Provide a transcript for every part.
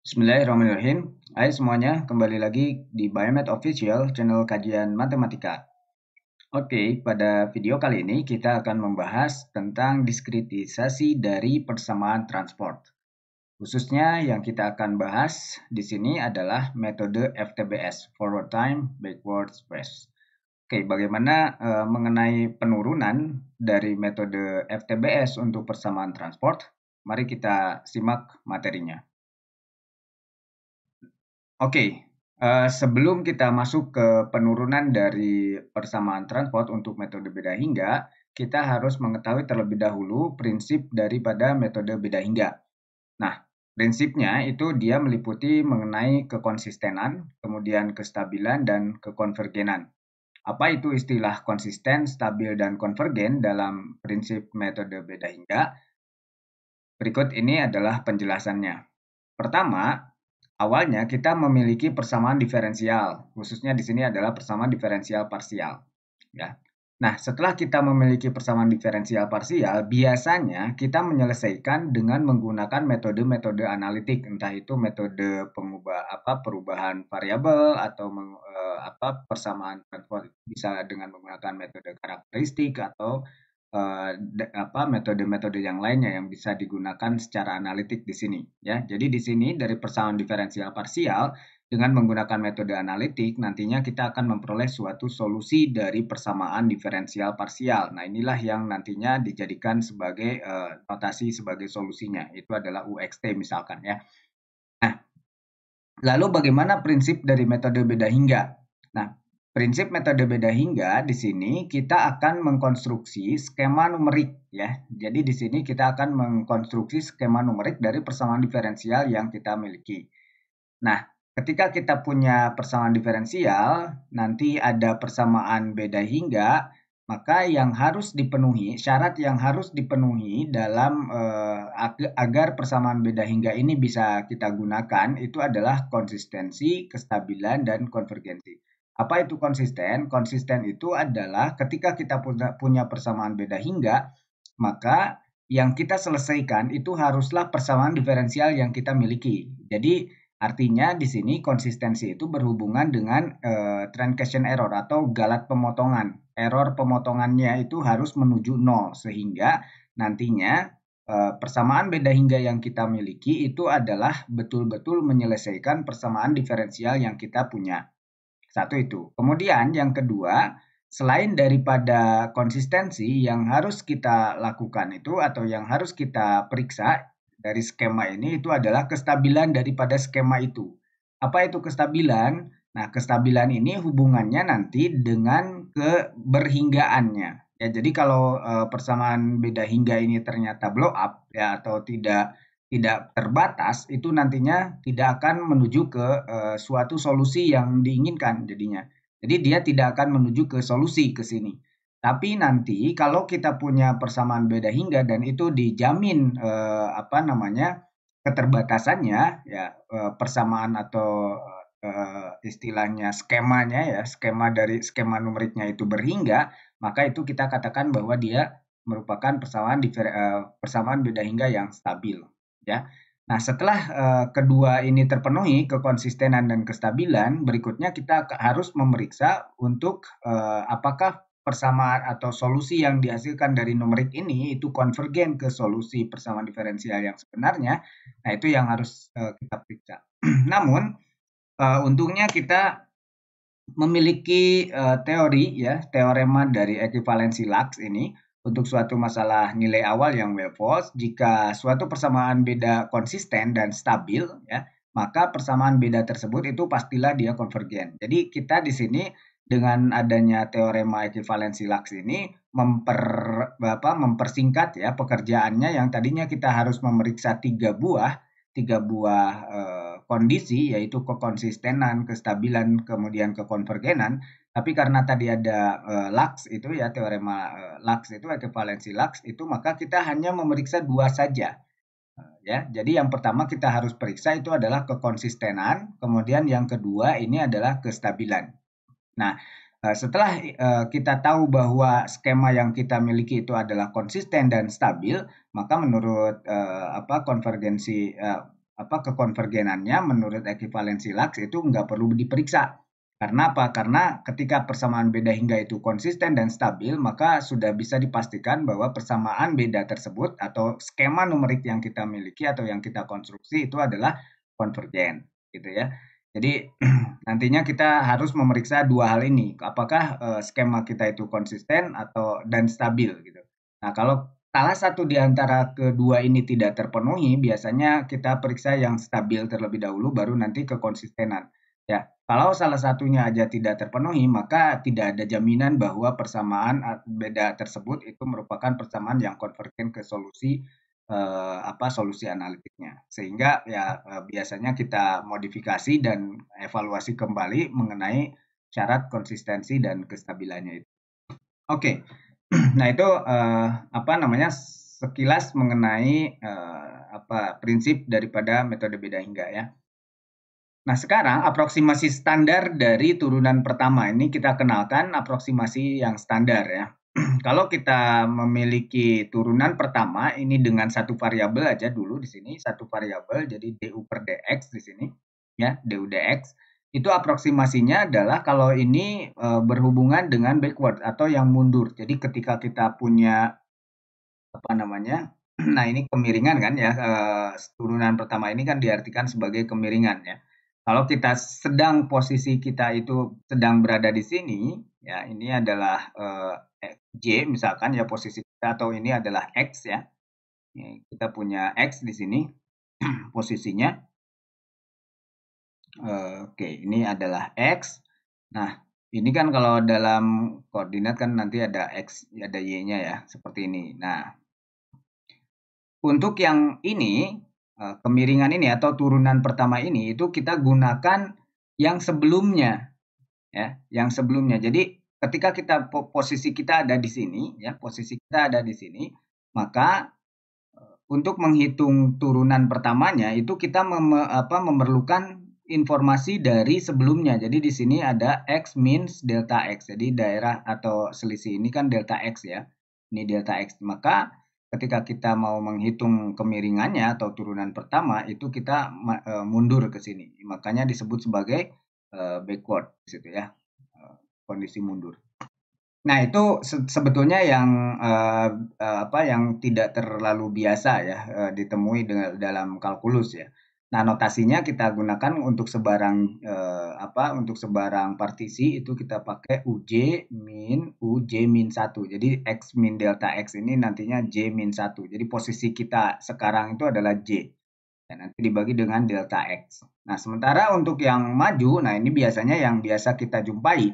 Bismillahirrahmanirrahim. Hai semuanya, kembali lagi di Biomed Official, channel kajian matematika. Oke, pada video kali ini kita akan membahas tentang diskritisasi dari persamaan transport. Khususnya yang kita akan bahas di sini adalah metode FTBS, Forward Time, Backward Space. Oke, bagaimana mengenai penurunan dari metode FTBS untuk persamaan transport? Mari kita simak materinya. Oke, sebelum kita masuk ke penurunan dari persamaan transport untuk metode beda hingga, kita harus mengetahui terlebih dahulu prinsip daripada metode beda hingga. Nah, prinsipnya itu dia meliputi mengenai kekonsistenan, kemudian kestabilan, dan kekonvergenan. Apa itu istilah konsisten, stabil, dan konvergen dalam prinsip metode beda hingga? Berikut ini adalah penjelasannya. Pertama, awalnya kita memiliki persamaan diferensial, khususnya di sini adalah persamaan diferensial parsial, ya. Nah, setelah kita memiliki persamaan diferensial parsial, biasanya kita menyelesaikan dengan menggunakan metode-metode analitik, entah itu metode perubahan variabel atau persamaan transport bisa dengan menggunakan metode karakteristik atau metode-metode yang lainnya yang bisa digunakan secara analitik di sini, ya. Jadi di sini dari persamaan diferensial parsial dengan menggunakan metode analitik nantinya kita akan memperoleh suatu solusi dari persamaan diferensial parsial. Nah, inilah yang nantinya dijadikan sebagai notasi sebagai solusinya. Itu adalah UXT misalkan, ya. Nah, lalu bagaimana prinsip dari metode beda hingga? Nah, prinsip metode beda hingga di sini kita akan mengkonstruksi skema numerik, ya. Jadi di sini kita akan mengkonstruksi skema numerik dari persamaan diferensial yang kita miliki. Nah, ketika kita punya persamaan diferensial, nanti ada persamaan beda hingga, maka yang harus dipenuhi, syarat yang harus dipenuhi dalam agar persamaan beda hingga ini bisa kita gunakan itu adalah konsistensi, kestabilan, dan konvergensi. Apa itu konsisten? Konsisten itu adalah ketika kita punya persamaan beda hingga, maka yang kita selesaikan itu haruslah persamaan diferensial yang kita miliki. Jadi artinya di sini konsistensi itu berhubungan dengan truncation error atau galat pemotongan. Error pemotongannya itu harus menuju nol sehingga nantinya persamaan beda hingga yang kita miliki itu adalah betul-betul menyelesaikan persamaan diferensial yang kita punya. Satu itu. Kemudian yang kedua, selain daripada konsistensi yang harus kita lakukan itu atau yang harus kita periksa dari skema ini itu adalah kestabilan daripada skema itu. Apa itu kestabilan? Nah, kestabilan ini hubungannya nanti dengan keberhinggaannya. Ya, jadi kalau persamaan beda hingga ini ternyata blow up ya atau tidak terbatas, itu nantinya tidak akan menuju ke suatu solusi yang diinginkan jadinya. Jadi dia tidak akan menuju ke solusi ke sini. Tapi nanti kalau kita punya persamaan beda hingga dan itu dijamin keterbatasannya ya persamaan atau istilahnya skemanya ya skema dari skema numeriknya itu berhingga, maka itu kita katakan bahwa dia merupakan persamaan beda hingga yang stabil, ya. Nah, setelah kedua ini terpenuhi, kekonsistenan dan kestabilan, berikutnya kita harus memeriksa untuk apakah persamaan atau solusi yang dihasilkan dari numerik ini itu konvergen ke solusi persamaan diferensial yang sebenarnya. Nah, itu yang harus kita periksa. Namun, untungnya kita memiliki teori ya, teorema dari ekuivalensi Lux ini untuk suatu masalah nilai awal yang well false. Jika suatu persamaan beda konsisten dan stabil ya, maka persamaan beda tersebut itu pastilah dia konvergen. Jadi kita di sini dengan adanya teorema ekuivalensi Lux ini mempersingkat ya pekerjaannya yang tadinya kita harus memeriksa tiga buah kondisi yaitu kekonsistenan, kestabilan, kemudian kekonvergenan. Tapi karena tadi ada Lux itu ya teorema Lux itu ekuivalensi Lux itu maka kita hanya memeriksa dua saja. Ya, jadi yang pertama kita harus periksa itu adalah kekonsistenan, kemudian yang kedua ini adalah kestabilan. Nah, setelah kita tahu bahwa skema yang kita miliki itu adalah konsisten dan stabil, maka menurut konvergensi kekonvergenannya menurut ekivalensi Lux itu nggak perlu diperiksa. Karena apa? Karena ketika persamaan beda hingga itu konsisten dan stabil, maka sudah bisa dipastikan bahwa persamaan beda tersebut atau skema numerik yang kita miliki atau yang kita konstruksi itu adalah konvergen, gitu ya. Jadi nantinya kita harus memeriksa dua hal ini, apakah skema kita itu konsisten atau dan stabil gitu. Nah, kalau salah satu di antara kedua ini tidak terpenuhi, biasanya kita periksa yang stabil terlebih dahulu, baru nanti kekonsistenan. Ya, kalau salah satunya aja tidak terpenuhi, maka tidak ada jaminan bahwa persamaan beda tersebut itu merupakan persamaan yang konvergen ke solusi solusi analitiknya. Sehingga ya biasanya kita modifikasi dan evaluasi kembali mengenai syarat konsistensi dan kestabilannya itu. Oke. Nah, itu sekilas mengenai prinsip daripada metode beda hingga ya. Nah, sekarang aproksimasi standar dari turunan pertama ini kita kenalkan aproksimasi yang standar ya. Kalau kita memiliki turunan pertama ini dengan satu variabel aja dulu di sini, satu variabel jadi du per dx di sini ya, du dx. Itu aproksimasinya adalah kalau ini berhubungan dengan backward atau yang mundur. Jadi ketika kita punya nah ini kemiringan kan ya, turunan pertama ini kan diartikan sebagai kemiringan ya. Kalau kita posisi kita itu sedang berada di sini, ya ini adalah J misalkan ya posisi kita, atau ini adalah X ya. Kita punya X di sini posisinya. Oke, ini adalah X. Nah, ini kan kalau dalam koordinat kan nanti ada X, ada Y-nya ya, seperti ini. Nah, untuk yang ini, kemiringan ini atau turunan pertama ini itu kita gunakan yang sebelumnya ya, yang sebelumnya. Jadi ketika posisi kita ada di sini ya, posisi kita ada di sini, maka untuk menghitung turunan pertamanya itu kita memerlukan informasi dari sebelumnya. Jadi di sini ada X means delta X. Jadi daerah atau selisih ini kan delta X ya. Ini delta X. Maka ketika kita mau menghitung kemiringannya atau turunan pertama itu kita mundur ke sini. Makanya disebut sebagai backward di situ ya. Kondisi mundur. Nah, itu sebetulnya yang yang tidak terlalu biasa ya ditemui dalam kalkulus ya. Nah, notasinya kita gunakan untuk sebarang partisi itu kita pakai UJ min 1. Jadi X min delta X ini nantinya J min 1. Jadi posisi kita sekarang itu adalah J. Dan nanti dibagi dengan delta X. Nah, sementara untuk yang maju, nah ini biasanya yang biasa kita jumpai.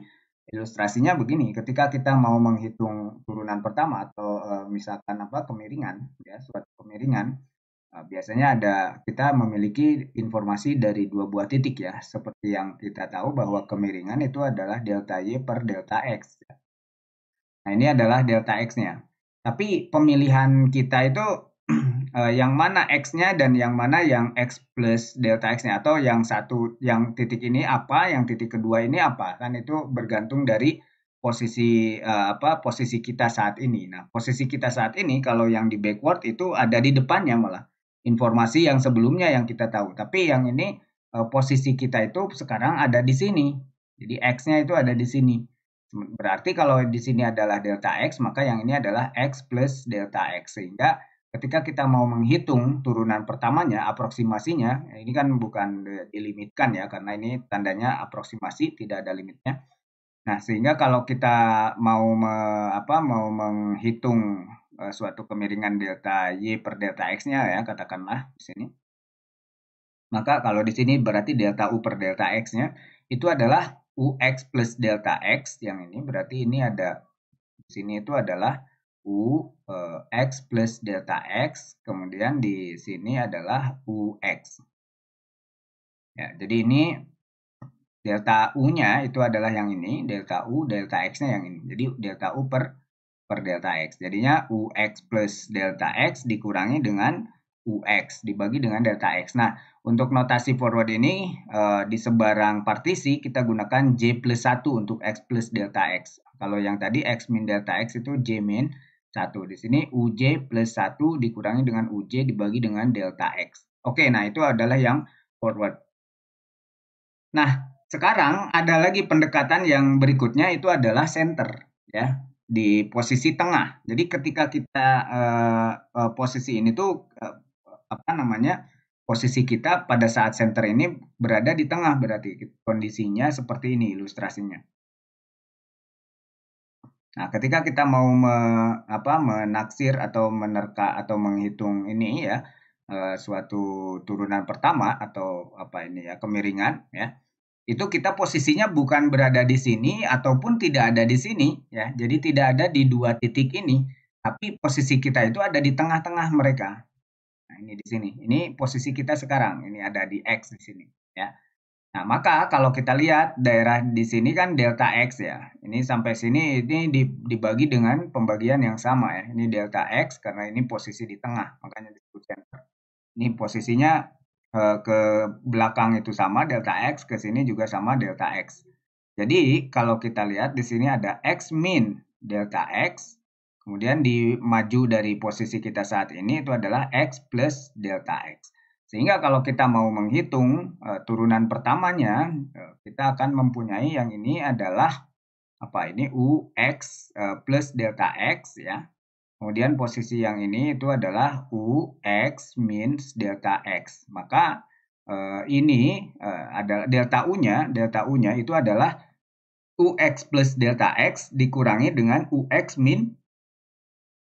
Ilustrasinya begini, ketika kita mau menghitung turunan pertama atau misalkan kemiringan ya, suatu kemiringan, biasanya kita memiliki informasi dari dua buah titik ya, seperti yang kita tahu bahwa kemiringan itu adalah delta Y per delta X. Nah, ini adalah delta X-nya. Tapi pemilihan kita itu yang mana X-nya dan yang mana yang X plus delta X-nya, atau yang titik ini apa, yang titik kedua ini apa, kan itu bergantung dari posisi posisi kita saat ini. Nah, posisi kita saat ini kalau yang di backward itu ada di depannya malah. Informasi yang sebelumnya yang kita tahu. Tapi yang ini posisi kita itu sekarang ada di sini. Jadi X-nya itu ada di sini. Berarti kalau di sini adalah delta X, maka yang ini adalah X plus delta X. Sehingga ketika kita mau menghitung turunan pertamanya, aproksimasinya, ini kan bukan dilimitkan ya, karena ini tandanya aproksimasi, tidak ada limitnya. Nah, sehingga kalau kita mau menghitung suatu kemiringan delta Y per delta X-nya ya, katakanlah di sini. Maka kalau di sini berarti delta U per delta X-nya itu adalah UX plus delta X, yang ini berarti ini ada di sini itu adalah X plus delta X, kemudian di sini adalah UX. Ya, jadi ini delta U-nya itu adalah yang ini, delta U, delta X-nya yang ini. Jadi delta U per delta X. Jadinya UX plus delta X dikurangi dengan UX dibagi dengan delta X. Nah, untuk notasi forward ini di sebarang partisi kita gunakan J plus 1 untuk X plus delta X. Kalau yang tadi X min delta X itu J min 1. Di sini UJ plus 1 dikurangi dengan UJ dibagi dengan delta X. Oke, nah itu adalah yang forward. Nah, sekarang ada lagi pendekatan yang berikutnya itu adalah center, ya, di posisi tengah. Jadi ketika kita posisi ini tuh apa namanya? Posisi kita pada saat center ini berada di tengah, berarti kondisinya seperti ini ilustrasinya. Nah, ketika kita mau menaksir atau menerka atau menghitung ini ya, suatu turunan pertama atau apa ini ya, kemiringan ya, itu kita posisinya bukan berada di sini ataupun tidak ada di sini ya. Jadi tidak ada di dua titik ini, tapi posisi kita itu ada di tengah-tengah mereka. Nah, ini di sini. Ini posisi kita sekarang. Ini ada di X di sini ya. Nah, maka kalau kita lihat daerah di sini kan delta X ya. Ini sampai sini ini dibagi dengan pembagian yang sama ya. Ini delta X karena ini posisi di tengah, makanya disebut center. Ini posisinya ke belakang itu sama delta X, ke sini juga sama delta X. Jadi kalau kita lihat di sini ada X min delta X, kemudian di maju dari posisi kita saat ini itu adalah X plus delta X. Sehingga kalau kita mau menghitung turunan pertamanya, kita akan mempunyai yang ini adalah apa ini UX plus delta X ya. Kemudian posisi yang ini itu adalah UX minus delta X. Maka ini ada delta U-nya itu adalah UX plus delta X dikurangi dengan UX min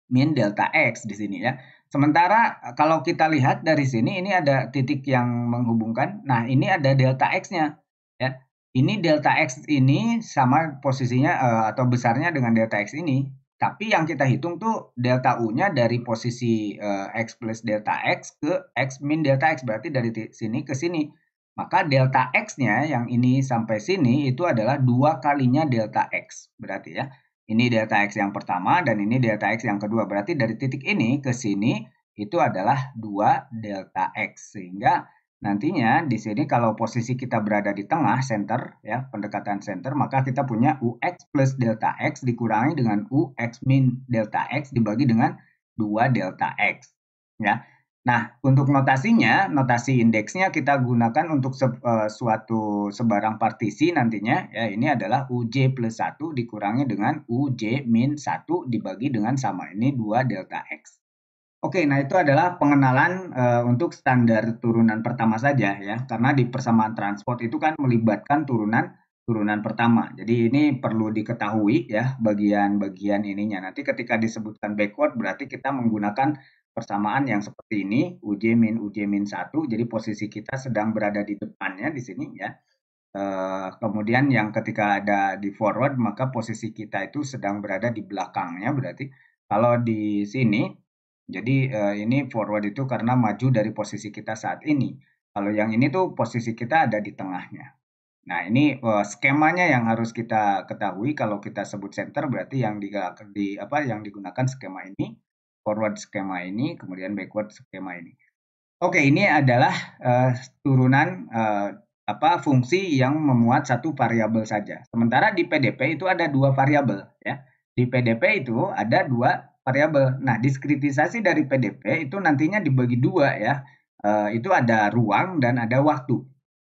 delta X di sini ya. Sementara kalau kita lihat dari sini ini ada titik yang menghubungkan. Nah, ini ada delta X-nya ya. Ini delta X ini sama posisinya atau besarnya dengan delta X ini. Tapi yang kita hitung tuh delta U-nya dari posisi X plus delta X ke X min delta X. Berarti dari sini ke sini. Maka delta X-nya yang ini sampai sini itu adalah 2 kalinya delta X. Berarti ya. Ini delta X yang pertama dan ini delta X yang kedua. Berarti dari titik ini ke sini itu adalah 2 delta X. Sehingga nantinya di sini kalau posisi kita berada di tengah center ya, pendekatan center, maka kita punya UX plus delta X dikurangi dengan UX min delta X dibagi dengan 2 delta X. Ya. Nah, untuk notasinya, notasi indeksnya kita gunakan untuk suatu sebarang partisi nantinya, ya ini adalah UJ plus 1 dikurangi dengan UJ min 1 dibagi dengan sama, ini 2 delta X. Oke, nah itu adalah pengenalan untuk standar turunan pertama saja ya, karena di persamaan transport itu kan melibatkan turunan pertama. Jadi ini perlu diketahui ya bagian-bagian ininya. Nanti ketika disebutkan backward berarti kita menggunakan persamaan yang seperti ini, UJ min 1. Jadi posisi kita sedang berada di depannya di sini ya. Kemudian yang ketika ada di forward maka posisi kita itu sedang berada di belakangnya berarti. Kalau di sini jadi ini forward itu karena maju dari posisi kita saat ini. Kalau yang ini tuh posisi kita ada di tengahnya. Nah, ini skemanya yang harus kita ketahui kalau kita sebut center berarti yang digunakan skema ini, forward skema ini, kemudian backward skema ini. Oke, ini adalah turunan fungsi yang memuat satu variabel saja. Sementara di PDP itu ada 2 variabel ya. Di PDP itu ada 2 variabel. Nah, diskritisasi dari PDP itu nantinya dibagi 2 ya. Itu ada ruang dan ada waktu.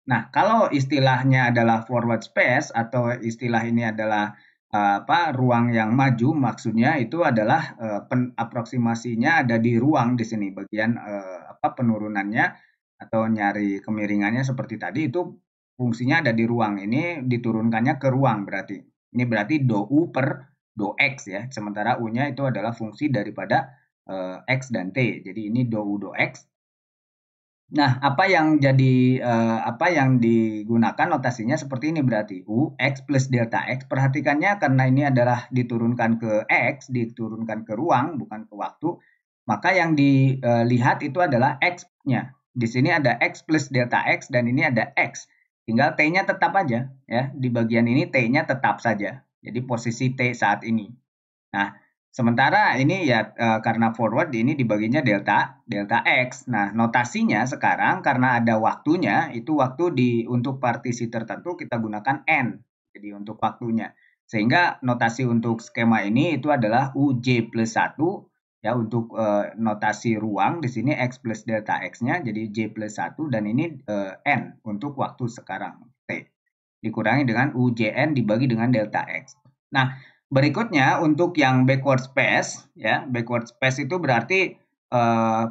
Nah, kalau istilahnya adalah forward space atau istilah ini adalah ruang yang maju, maksudnya itu adalah aproksimasinya ada di ruang di sini bagian penurunannya atau nyari kemiringannya seperti tadi itu fungsinya ada di ruang. Ini diturunkannya ke ruang berarti. Ini berarti do U per do X ya. Sementara U-nya itu adalah fungsi daripada X dan T. Jadi ini do U do X. Nah, apa yang digunakan notasinya seperti ini berarti UX plus delta X. Perhatikannya karena ini adalah diturunkan ke X, diturunkan ke ruang, bukan ke waktu. Maka yang dilihat itu adalah X-nya. Di sini ada X plus delta X dan ini ada X. Tinggal T-nya tetap aja ya. Di bagian ini T-nya tetap saja. Jadi posisi T saat ini. Nah, sementara ini ya karena forward ini dibaginya delta X. Nah, notasinya sekarang karena ada waktunya, itu waktu untuk partisi tertentu kita gunakan N. Jadi untuk waktunya. Sehingga notasi untuk skema ini itu adalah UJ plus 1 Ya, untuk notasi ruang di sini X plus delta X-nya jadi J plus 1 dan ini N untuk waktu sekarang T. Dikurangi dengan UJN dibagi dengan delta X. Nah, berikutnya untuk yang backward space, ya, backward space itu berarti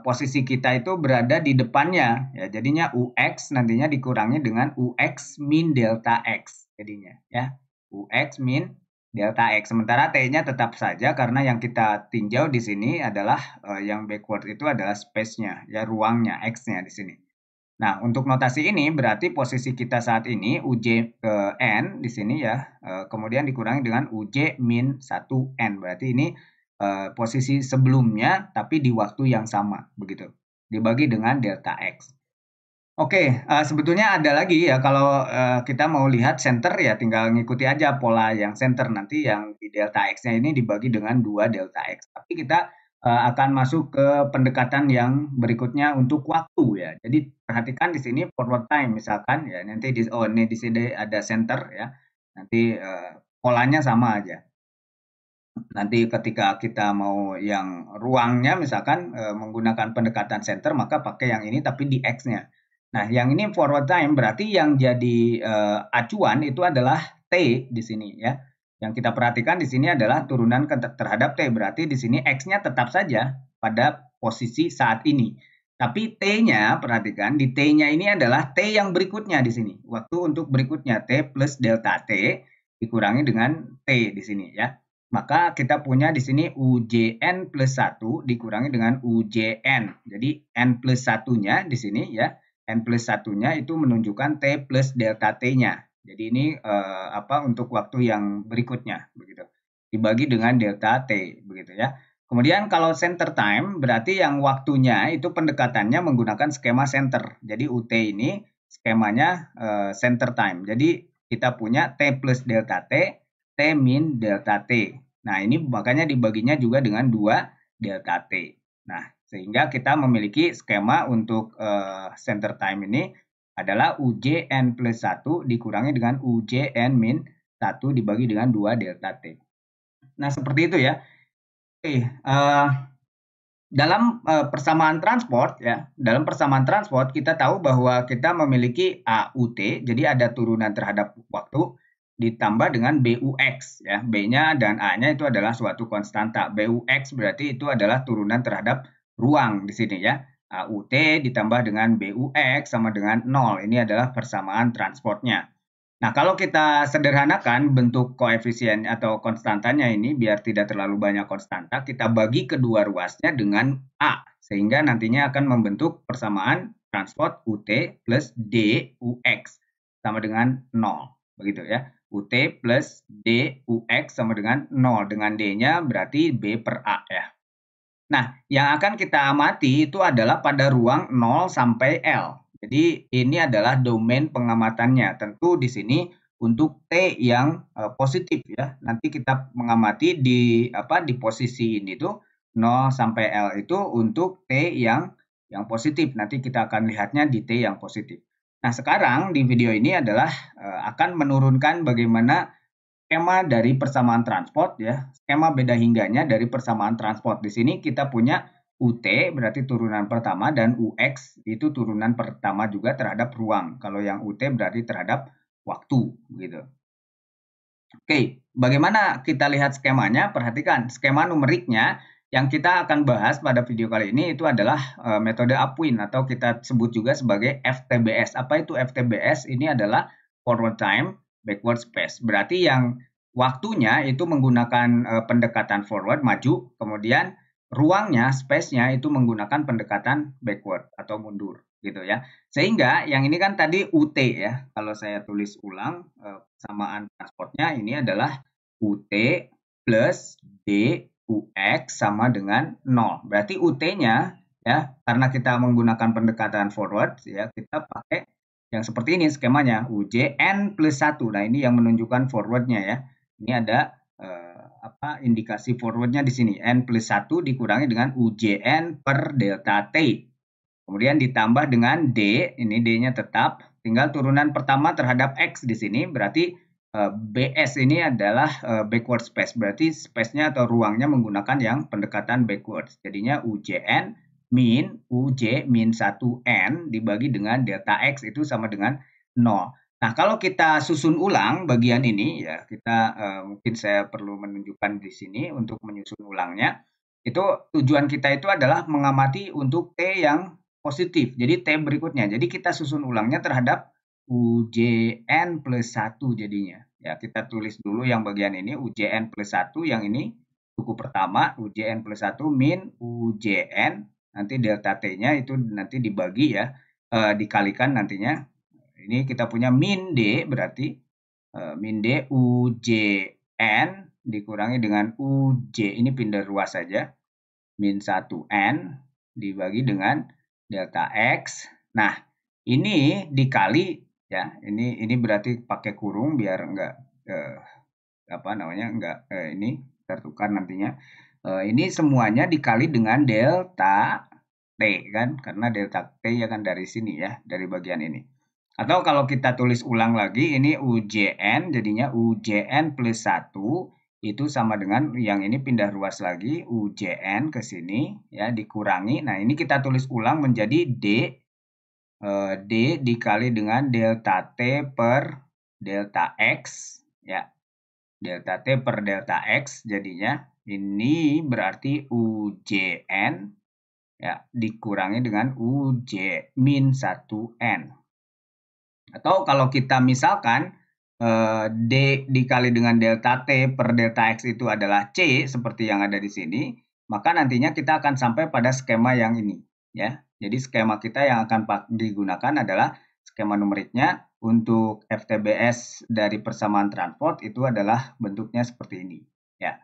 posisi kita itu berada di depannya, ya. Jadinya UX nantinya dikurangi dengan UX min delta X jadinya, ya. UX min delta X. Sementara T-nya tetap saja karena yang kita tinjau di sini adalah yang backward itu adalah space-nya, ya, ruangnya, X-nya di sini. Nah, untuk notasi ini berarti posisi kita saat ini UJ ke N di sini, ya, kemudian dikurangi dengan UJ min 1N. Berarti ini posisi sebelumnya tapi di waktu yang sama, begitu. Dibagi dengan delta X. Oke, sebetulnya ada lagi ya kalau kita mau lihat center ya tinggal ngikuti aja pola yang center, nanti yang di delta X-nya ini dibagi dengan 2 delta X. Tapi kita akan masuk ke pendekatan yang berikutnya untuk waktu ya. Jadi perhatikan di sini forward time misalkan ya, nanti ini di sini ada center ya. Nanti polanya sama aja. Nanti ketika kita mau yang ruangnya misalkan menggunakan pendekatan center, maka pakai yang ini tapi di X-nya. Nah, yang ini forward time berarti yang jadi acuan itu adalah T di sini ya. Yang kita perhatikan di sini adalah turunan terhadap T. Berarti di sini X-nya tetap saja pada posisi saat ini. Tapi T-nya, perhatikan di T-nya ini adalah T yang berikutnya di sini. Waktu untuk berikutnya T plus delta T dikurangi dengan T di sini ya. Maka kita punya di sini UJN plus 1 dikurangi dengan UJN. Jadi N plus 1-nya di sini ya. N plus 1-nya itu menunjukkan T plus delta T-nya. Jadi ini untuk waktu yang berikutnya begitu. Dibagi dengan delta T begitu ya. Kemudian kalau center time berarti yang waktunya itu pendekatannya menggunakan skema center. Jadi UT ini skemanya center time. Jadi kita punya T plus delta T, T min delta T. Nah, ini makanya dibaginya juga dengan 2 delta T. Nah, sehingga kita memiliki skema untuk center time ini adalah UJN plus 1 dikurangi dengan UJN min 1 dibagi dengan 2 delta T. Nah, seperti itu ya. Oke, dalam persamaan transport ya, dalam persamaan transport kita tahu bahwa kita memiliki AUT, jadi ada turunan terhadap waktu ditambah dengan BUX ya. B-nya dan A-nya itu adalah suatu konstanta. BUX berarti itu adalah turunan terhadap ruang di sini ya. AUT ditambah dengan BUX sama dengan 0. Ini adalah persamaan transportnya. Nah, kalau kita sederhanakan bentuk koefisien atau konstantanya ini biar tidak terlalu banyak konstanta, kita bagi kedua ruasnya dengan A, sehingga nantinya akan membentuk persamaan transport UT plus DUX sama dengan 0. Begitu ya. UT plus DUX sama dengan 0. Dengan D-nya berarti B per A ya. Nah, yang akan kita amati itu adalah pada ruang 0 sampai L. Jadi ini adalah domain pengamatannya. Tentu di sini untuk T yang positif ya. Nanti kita mengamati di posisi ini tuh 0 sampai L itu untuk T yang positif. Nanti kita akan lihatnya di T yang positif. Nah, sekarang di video ini adalah akan menurunkan bagaimana skema dari persamaan transport ya. Skema beda hingganya dari persamaan transport. Di sini kita punya UT berarti turunan pertama dan UX itu turunan pertama juga terhadap ruang. Kalau yang UT berarti terhadap waktu gitu. Oke, bagaimana kita lihat skemanya? Perhatikan skema numeriknya yang kita akan bahas pada video kali ini itu adalah metode Upwin atau kita sebut juga sebagai FTBS. Apa itu FTBS? Ini adalah forward time, backward space. Berarti yang waktunya itu menggunakan pendekatan forward, maju, kemudian ruangnya, space-nya itu menggunakan pendekatan backward atau mundur gitu ya. Sehingga yang ini kan tadi UT ya. Kalau saya tulis ulang persamaan transportnya ini adalah UT plus DUX sama dengan 0. Berarti UT-nya ya, karena kita menggunakan pendekatan forward ya, kita pakai yang seperti ini skemanya UJN plus 1. Nah, ini yang menunjukkan forwardnya ya. Ini ada indikasi forwardnya di sini. N plus 1 dikurangi dengan UJN per delta T. Kemudian ditambah dengan D, ini D-nya tetap. Tinggal turunan pertama terhadap X di sini, berarti BS ini adalah backward space, berarti space-nya atau ruangnya menggunakan yang pendekatan backwards. Jadinya UJN min UJ min 1N dibagi dengan delta X itu sama dengan 0. Nah, kalau kita susun ulang bagian ini, ya kita mungkin saya perlu menunjukkan di sini untuk menyusun ulangnya. Itu tujuan kita itu adalah mengamati untuk T yang positif. Jadi T berikutnya. Jadi kita susun ulangnya terhadap UJN plus 1 jadinya. Ya, kita tulis dulu yang bagian ini UJN plus 1, yang ini suku pertama UJN plus 1 min UJN, nanti delta T-nya itu nanti dibagi ya, dikalikan nantinya. Ini kita punya min D, berarti min D UJN dikurangi dengan UJ, ini pindah ruas saja, min 1N dibagi dengan delta X. Nah, ini dikali ya, ini berarti pakai kurung biar enggak ini tertukar nantinya. Ini semuanya dikali dengan delta T kan, karena delta T ya kan dari sini ya, dari bagian ini. Atau kalau kita tulis ulang lagi, ini UJN, jadinya UJN plus 1 itu sama dengan yang ini pindah ruas lagi, UJN ke sini ya, dikurangi. Nah, ini kita tulis ulang menjadi D dikali dengan delta T per delta X ya. Delta T per delta X jadinya ini berarti UJN ya dikurangi dengan UJ min 1N. Atau kalau kita misalkan D dikali dengan delta T per delta X itu adalah C seperti yang ada di sini, maka nantinya kita akan sampai pada skema yang ini ya. Jadi skema kita yang akan digunakan adalah skema numeriknya untuk FTBS dari persamaan transport itu adalah bentuknya seperti ini ya.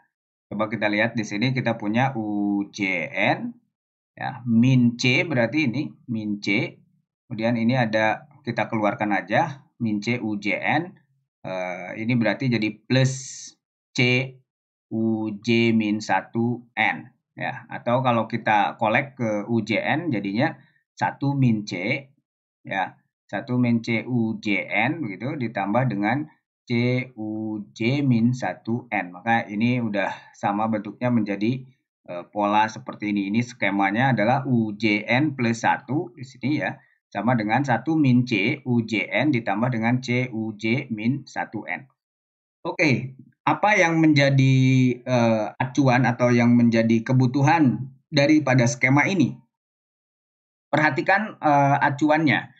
Coba kita lihat di sini kita punya UJN ya, min C berarti ini min C. Kemudian ini ada kita keluarkan aja min C UJN, ini berarti jadi plus C UJ min 1N ya. Atau kalau kita kolek ke UJN jadinya 1 min C ya, 1 min C UJN begitu ditambah dengan C UJ min 1N. Maka ini udah sama bentuknya menjadi pola seperti ini. Ini skemanya adalah UJN plus 1 di sini ya, sama dengan 1 min C UJN ditambah dengan C UJ min 1N. Oke, apa yang menjadi acuan atau yang menjadi kebutuhan daripada skema ini? Perhatikan acuannya.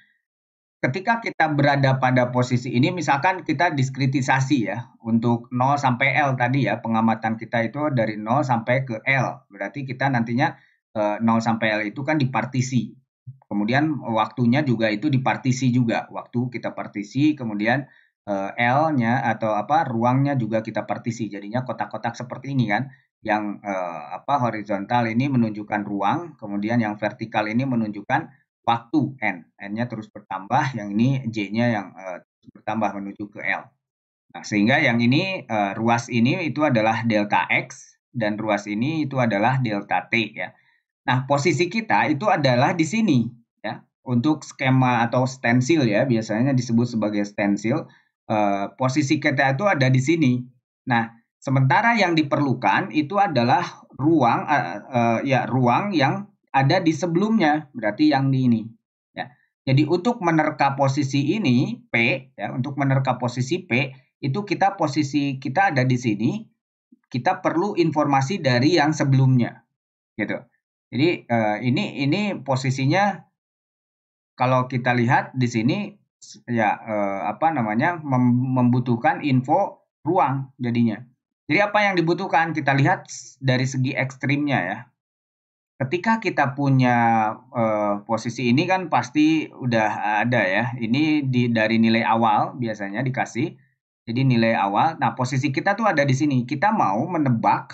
Ketika kita berada pada posisi ini, misalkan kita diskritisasi ya, untuk 0 sampai L tadi ya, pengamatan kita itu dari 0 sampai ke L. Berarti kita nantinya 0 sampai L itu kan dipartisi. Kemudian waktunya juga itu dipartisi juga. Waktu kita partisi, kemudian L-nya atau ruangnya juga kita partisi. Jadinya kotak-kotak seperti ini kan. Yang horizontal ini menunjukkan ruang, kemudian yang vertikal ini menunjukkan waktu N-nya terus bertambah, yang ini J-nya yang bertambah menuju ke L. Nah, sehingga yang ini ruas ini itu adalah delta X dan ruas ini itu adalah delta T ya. Nah, posisi kita itu adalah di sini ya. Untuk skema atau stensil ya, biasanya disebut sebagai stensil. Posisi kita itu ada di sini. Nah, sementara yang diperlukan itu adalah ruang ruang yang ada di sebelumnya, berarti yang di ini ya. Jadi untuk menerka posisi ini P ya, untuk menerka posisi P itu posisi kita ada di sini, kita perlu informasi dari yang sebelumnya gitu. Jadi ini posisinya kalau kita lihat di sini ya membutuhkan info ruang jadinya. Jadi apa yang dibutuhkan? Kita lihat dari segi ekstrimnya ya. Ketika kita punya posisi ini kan pasti udah ada ya. Ini dari nilai awal biasanya dikasih. Jadi nilai awal. Nah, posisi kita tuh ada di sini. Kita mau menebak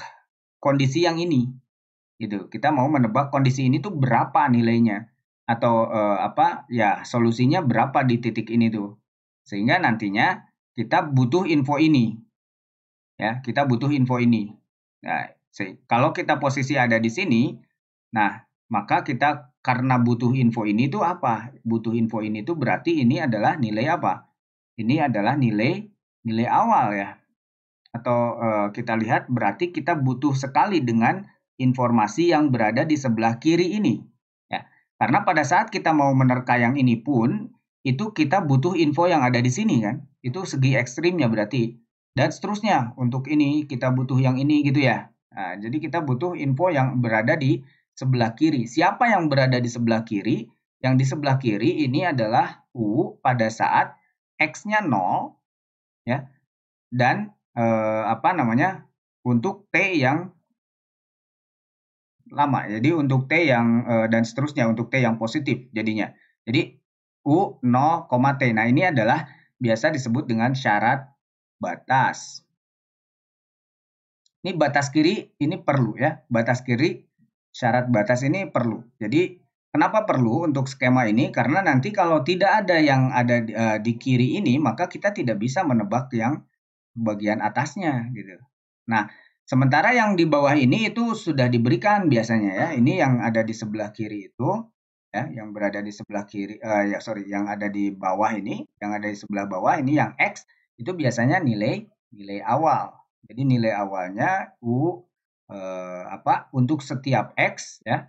kondisi yang ini. Gitu. Kita mau menebak kondisi ini tuh berapa nilainya atau solusinya berapa di titik ini tuh. Sehingga nantinya kita butuh info ini. Ya, kita butuh info ini. Nah, kalau kita posisi ada di sini, nah, maka kita karena butuh info ini tuh apa? Butuh info ini tuh berarti ini adalah nilai apa? Ini adalah nilai nilai awal ya. Atau kita lihat berarti kita butuh sekali dengan informasi yang berada di sebelah kiri ini. Ya. Karena pada saat kita mau menerka yang ini pun, itu kita butuh info yang ada di sini kan. Itu segi ekstrimnya berarti. Dan seterusnya, untuk ini kita butuh yang ini gitu ya. Nah, jadi kita butuh info yang berada di sebelah kiri. Siapa yang berada di sebelah kiri? Yang di sebelah kiri ini adalah U pada saat X-nya 0 ya, dan untuk T yang lama. Jadi untuk T yang dan seterusnya untuk T yang positif jadinya. Jadi U 0, T. Nah, ini adalah biasa disebut dengan syarat batas. Ini batas kiri ini perlu ya. Batas kiri syarat batas ini perlu. Jadi kenapa perlu untuk skema ini? Karena nanti kalau tidak ada yang ada di kiri ini, maka kita tidak bisa menebak yang bagian atasnya gitu. Nah, sementara yang di bawah ini itu sudah diberikan biasanya ya. Ini yang ada di sebelah kiri itu ya, yang berada di sebelah kiri yang ada di bawah ini, yang ada di sebelah bawah ini yang X itu biasanya nilai awal. Jadi nilai awalnya untuk setiap X ya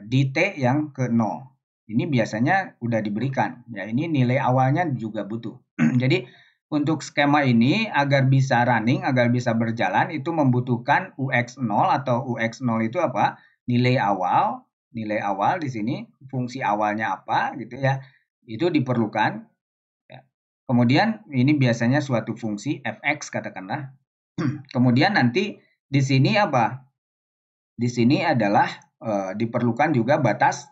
di T yang ke 0. Ini biasanya udah diberikan. Ya, ini nilai awalnya juga butuh. Jadi untuk skema ini agar bisa running, agar bisa berjalan itu membutuhkan UX0 atau UX0 itu apa? Nilai awal di sini, fungsi awalnya apa gitu ya. Itu diperlukan. Ya. Kemudian ini biasanya suatu fungsi fx katakanlah. Kemudian nanti di sini apa? Di sini adalah diperlukan juga batas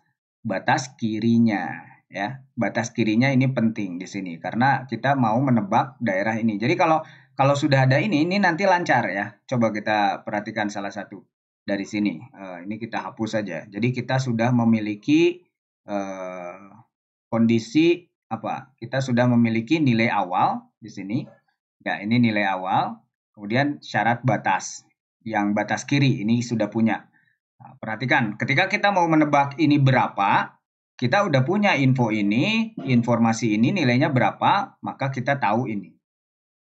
kirinya ya. Batas kirinya ini penting di sini karena kita mau menebak daerah ini. Jadi kalau sudah ada ini nanti lancar ya. Coba kita perhatikan salah satu dari sini. Ini kita hapus saja. Jadi kita sudah memiliki kondisi apa? Kita sudah memiliki nilai awal di sini. Ya, ini nilai awal. Kemudian syarat batas. Yang batas kiri ini sudah punya. Nah, perhatikan, ketika kita mau menebak ini berapa, kita udah punya info ini, informasi ini nilainya berapa, maka kita tahu ini.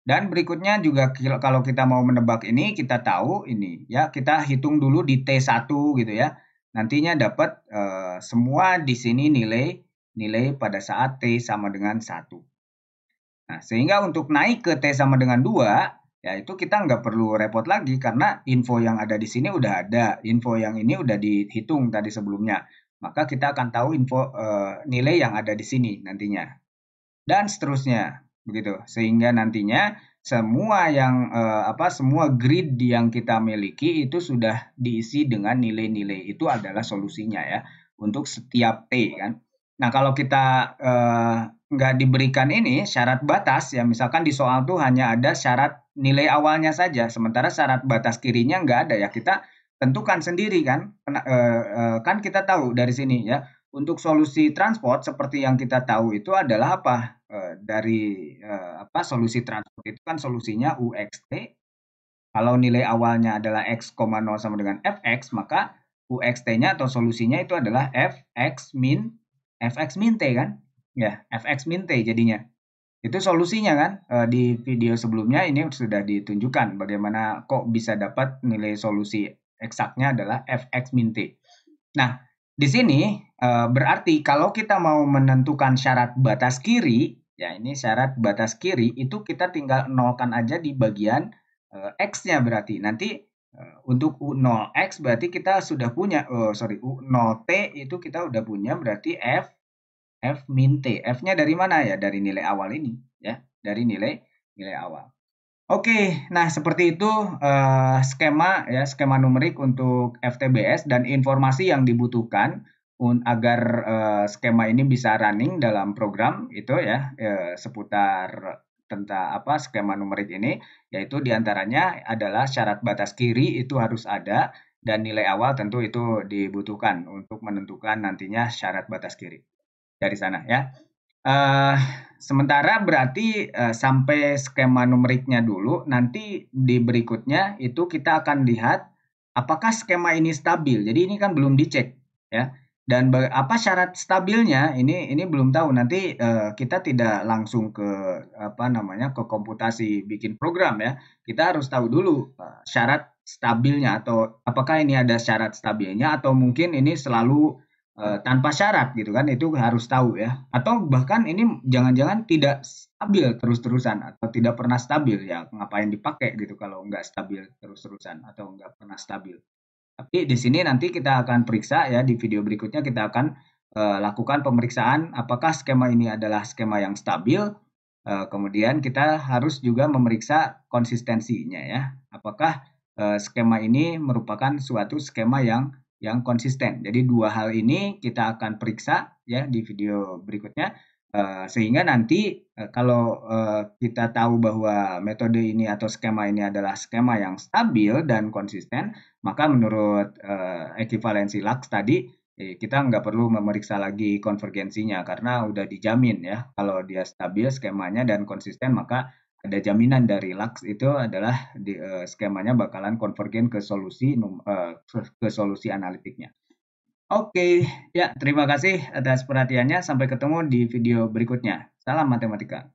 Dan berikutnya juga kalau kita mau menebak ini, kita tahu ini ya, kita hitung dulu di T1 gitu ya. Nantinya dapat semua di sini nilai pada saat T sama dengan 1. Nah, sehingga untuk naik ke T sama dengan 2, ya itu kita nggak perlu repot lagi karena info yang ada di sini udah ada, info yang ini udah dihitung tadi sebelumnya. Maka kita akan tahu nilai yang ada di sini nantinya. Dan seterusnya, begitu. Sehingga nantinya semua semua grid yang kita miliki itu sudah diisi dengan nilai-nilai. Itu adalah solusinya ya untuk setiap T kan. Nah, kalau kita nggak diberikan ini syarat batas ya, misalkan di soal tuh hanya ada syarat nilai awalnya saja, sementara syarat batas kirinya nggak ada ya, kita tentukan sendiri kan. Kan kita tahu dari sini ya, untuk solusi transport seperti yang kita tahu itu adalah apa? Solusi transport itu kan solusinya UXT. Kalau nilai awalnya adalah X, 0 sama dengan Fx, maka UXT-nya atau solusinya itu adalah Fx min T kan? Ya, Fx min T jadinya. Itu solusinya kan? Di video sebelumnya ini sudah ditunjukkan bagaimana kok bisa dapat nilai solusi eksaknya adalah Fx min T. Nah, di sini berarti kalau kita mau menentukan syarat batas kiri, ya ini syarat batas kiri itu kita tinggal nolkan aja di bagian X-nya berarti. Nanti untuk U0X berarti kita sudah punya, U0T itu kita udah punya berarti F min T. F-nya dari mana ya? Dari nilai awal ini ya, dari nilai awal. Oke, nah seperti itu skema numerik untuk FTBS dan informasi yang dibutuhkan agar skema ini bisa running dalam program itu ya seputar tentang skema numerik ini, yaitu diantaranya adalah syarat batas kiri itu harus ada dan nilai awal tentu itu dibutuhkan untuk menentukan nantinya syarat batas kiri dari sana ya. Sementara berarti sampai skema numeriknya dulu, nanti di berikutnya itu kita akan lihat apakah skema ini stabil. Jadi ini kan belum dicek ya. Dan apa syarat stabilnya ini belum tahu. Nanti kita tidak langsung ke apa namanya ke komputasi bikin program ya. Kita harus tahu dulu syarat stabilnya atau apakah ini ada syarat stabilnya atau mungkin ini selalu tanpa syarat gitu kan. Itu harus tahu ya. Atau bahkan ini jangan-jangan tidak stabil terus-terusan atau tidak pernah stabil ya. Ngapain dipakai gitu kalau nggak stabil terus-terusan atau nggak pernah stabil. Tapi di sini nanti kita akan periksa ya di video berikutnya kita akan lakukan pemeriksaan apakah skema ini adalah skema yang stabil. Kemudian kita harus juga memeriksa konsistensinya ya. Apakah skema ini merupakan suatu skema yang konsisten. Jadi dua hal ini kita akan periksa ya di video berikutnya. Sehingga nanti kalau kita tahu bahwa metode ini atau skema ini adalah skema yang stabil dan konsisten, maka menurut ekivalensi Lux tadi kita nggak perlu memeriksa lagi konvergensinya karena udah dijamin ya kalau dia stabil skemanya dan konsisten maka ada jaminan dari Lux itu adalah skemanya bakalan konvergen ke solusi analitiknya. Oke, ya terima kasih atas perhatiannya. Sampai ketemu di video berikutnya. Salam matematika.